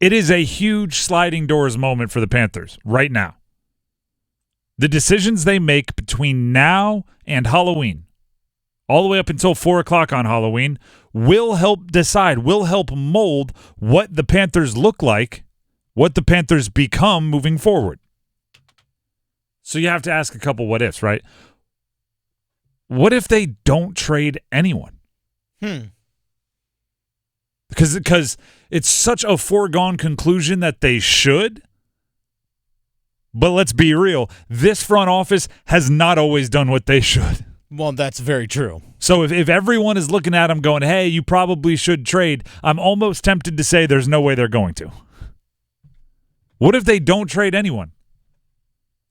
It is a huge sliding doors moment for the Panthers right now. The decisions they make between now and Halloween, all the way up until 4 o'clock on Halloween, will help decide, will help mold what the Panthers look like, what the Panthers become moving forward. So you have to ask a couple what ifs, right? What if they don't trade anyone? Because it's such a foregone conclusion that they should. But let's be real. This front office has not always done what they should. Well, that's very true. So if everyone is looking at them going, hey, you probably should trade, I'm almost tempted to say there's no way they're going to. What if they don't trade anyone?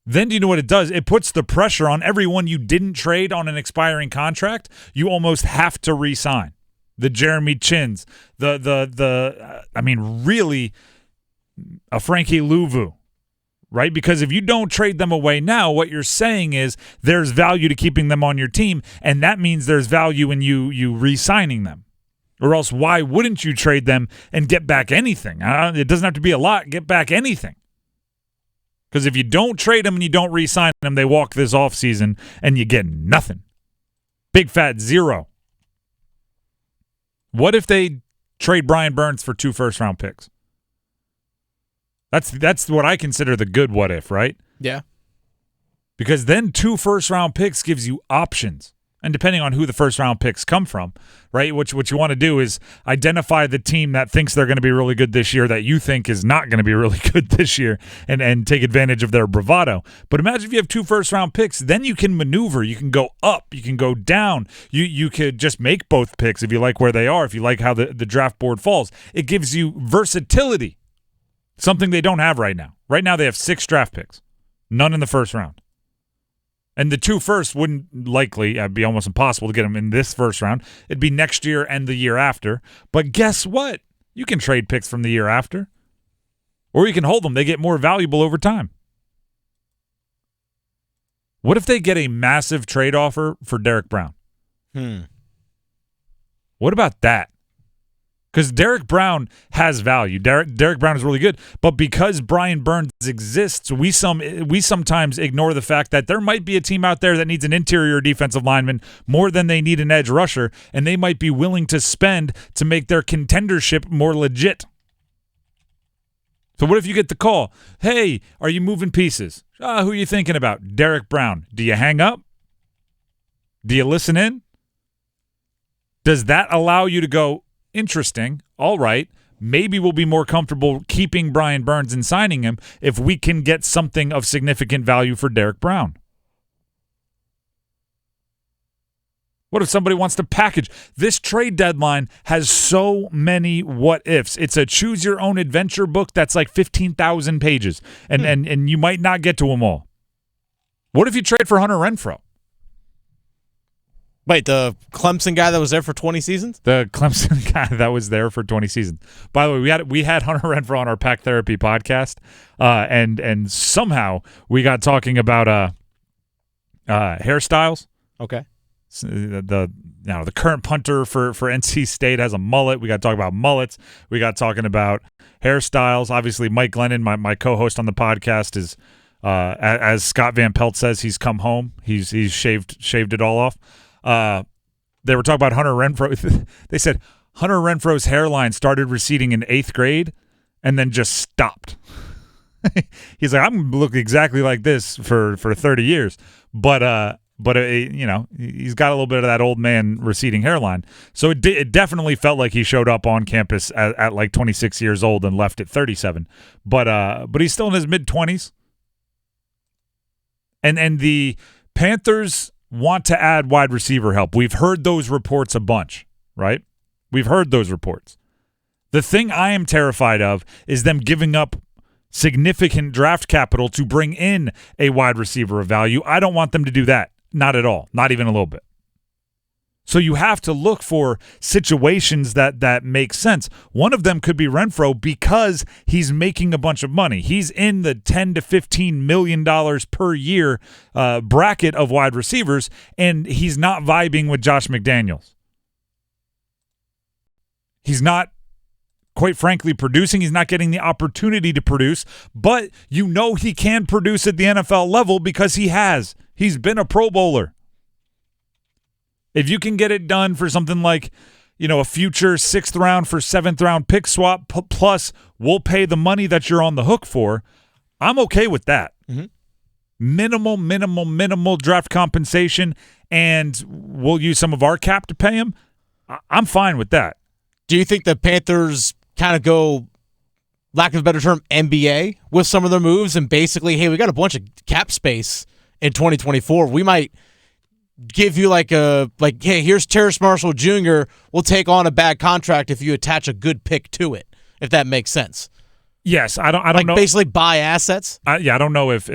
Then do you know what it does? It puts the pressure on everyone you didn't trade on an expiring contract. You almost have to re-sign. The Jeremy Chinns, really a Frankie Luvu, right? Because if you don't trade them away now, what you're saying is there's value to keeping them on your team, and that means there's value in you re-signing them. Or else why wouldn't you trade them and get back anything? It doesn't have to be a lot. Get back anything. Because if you don't trade them and you don't re-sign them, they walk this offseason and you get nothing. Big fat zero. What if they trade Brian Burns for 2 first-round picks? That's what I consider the good what if, right? Yeah. Because then 2 first-round picks gives you options. And depending on who the first-round picks come from, right, what you want to do is identify the team that thinks they're going to be really good this year that you think is not going to be really good this year and take advantage of their bravado. But imagine if you have 2 first-round picks, then you can maneuver. You can go up. You can go down. You could just make both picks if you like where they are, if you like how the draft board falls. It gives you versatility, something they don't have right now. Right now they have 6 draft picks, none in the first round. And the 2 first wouldn't likely be almost impossible to get them in this first round. It'd be next year and the year after. But guess what? You can trade picks from the year after. Or you can hold them. They get more valuable over time. What if they get a massive trade offer for Derek Brown? What about that? Because Derek Brown has value. Derek Brown is really good. But because Brian Burns exists, we sometimes ignore the fact that there might be a team out there that needs an interior defensive lineman more than they need an edge rusher, and they might be willing to spend to make their contendership more legit. So what if you get the call? Hey, are you moving pieces? Who are you thinking about? Derek Brown. Do you hang up? Do you listen in? Does that allow you to go, interesting. All right. Maybe we'll be more comfortable keeping Brian Burns and signing him if we can get something of significant value for Derek Brown. What if somebody wants to package? This trade deadline has so many what ifs. It's a choose your own adventure book that's like 15,000 pages, and you might not get to them all. What if you trade for Hunter Renfrow? Wait, the Clemson guy that was there for 20 seasons? The Clemson guy that was there for 20 seasons. By the way, we had Hunter Renfrow on our Pack Therapy podcast, and somehow we got talking about hairstyles. Okay. The current punter for NC State has a mullet. We got to talk about mullets. We got talking about hairstyles. Obviously, Mike Glennon, my co-host on the podcast, is as Scott Van Pelt says, he's come home. He's shaved it all off. They were talking about Hunter Renfrow. They said Hunter Renfrow's hairline started receding in 8th grade and then just stopped. He's like, I'm looking exactly like this for 30 years, but he's got a little bit of that old man receding hairline. So it definitely felt like he showed up on campus at like 26 years old and left at 37. But he's still in his mid-20s. And the Panthers want to add wide receiver help. We've heard those reports a bunch, right? We've heard those reports. The thing I am terrified of is them giving up significant draft capital to bring in a wide receiver of value. I don't want them to do that. Not at all. Not even a little bit. So you have to look for situations that make sense. One of them could be Renfrow because he's making a bunch of money. He's in the $10 to $15 million per year bracket of wide receivers, and he's not vibing with Josh McDaniels. He's not quite frankly, producing. He's not getting the opportunity to produce, but you know he can produce at the NFL level because he has. He's been a Pro Bowler. If you can get it done for something like, a future 6th round for 7th round pick swap, plus we'll pay the money that you're on the hook for, I'm okay with that. Mm-hmm. Minimal draft compensation, and we'll use some of our cap to pay him. I'm fine with that. Do you think the Panthers kind of go, lack of a better term, NBA with some of their moves and basically, hey, we got a bunch of cap space in 2024. We might give you hey, here's Terrace Marshall Jr. We'll take on a bad contract if you attach a good pick to it, if that makes sense. Yes, I don't know. Basically buy assets. I don't know if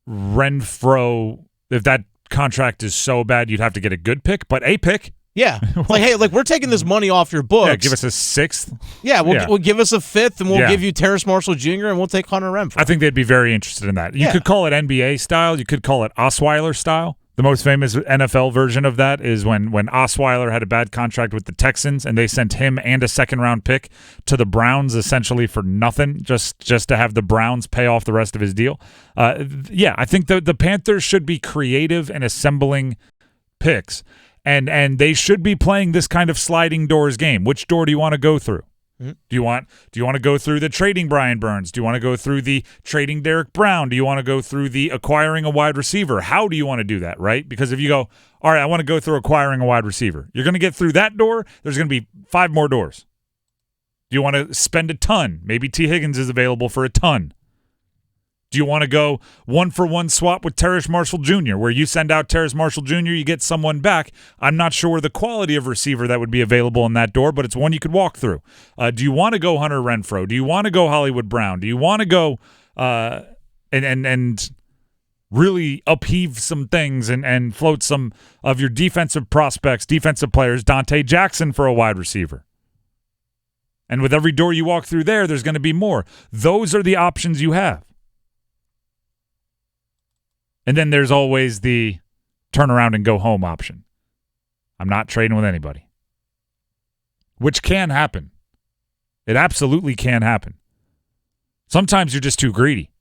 Renfro, if that contract is so bad, you'd have to get a good pick, but a pick. Yeah. Hey, we're taking this money off your books. Yeah, give us a 6th. Yeah, we'll give us a 5th, and we'll give you Terrace Marshall Jr., and we'll take Hunter Renfro. I think they'd be very interested in that. You could call it NBA style. You could call it Osweiler style. The most famous NFL version of that is when Osweiler had a bad contract with the Texans, and they sent him and a 2nd-round pick to the Browns essentially for nothing, just to have the Browns pay off the rest of his deal. I think the Panthers should be creative in assembling picks, and they should be playing this kind of sliding doors game. Which door do you want to go through? Mm-hmm. Do you want to go through the trading Brian Burns? Do you want to go through the trading Derek Brown? Do you want to go through the acquiring a wide receiver? How do you want to do that, right? Because if you go, all right, I want to go through acquiring a wide receiver, you're going to get through that door. There's going to be 5 more doors. Do you want to spend a ton? Maybe T. Higgins is available for a ton. Do you want to go 1-for-1 swap with Terrace Marshall Jr., where you send out Terrace Marshall Jr., you get someone back? I'm not sure the quality of receiver that would be available in that door, but it's one you could walk through. Do you want to go Hunter Renfro? Do you want to go Hollywood Brown? Do you want to go and really upheave some things and float some of your defensive prospects, defensive players, Donte Jackson for a wide receiver? And with every door you walk through there's going to be more. Those are the options you have. And then there's always the turn around and go home option. I'm not trading with anybody. Which can happen. It absolutely can happen. Sometimes you're just too greedy.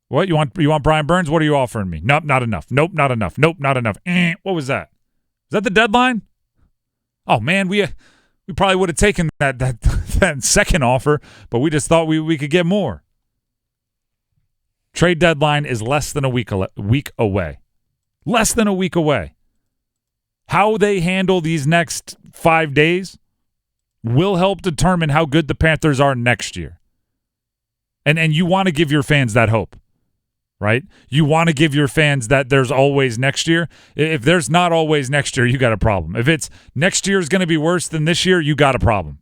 What, you want Brian Burns? What are you offering me? Nope, not enough. Nope, not enough. Nope, not enough. What was that? Is that the deadline? Oh man, we probably would have taken that second offer, but we just thought we could get more. Trade deadline is less than a week away. Less than a week away. How they handle these next 5 days will help determine how good the Panthers are next year. And you want to give your fans that hope, right? You want to give your fans that there's always next year. If there's not always next year, you got a problem. If it's next year is going to be worse than this year, you got a problem.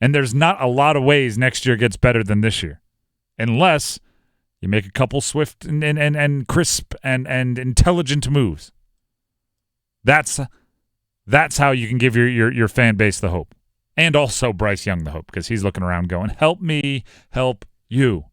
And there's not a lot of ways next year gets better than this year. Unless you make a couple swift and crisp and intelligent moves. That's how you can give your fan base the hope. And also Bryce Young the hope, because he's looking around going, help me, help you.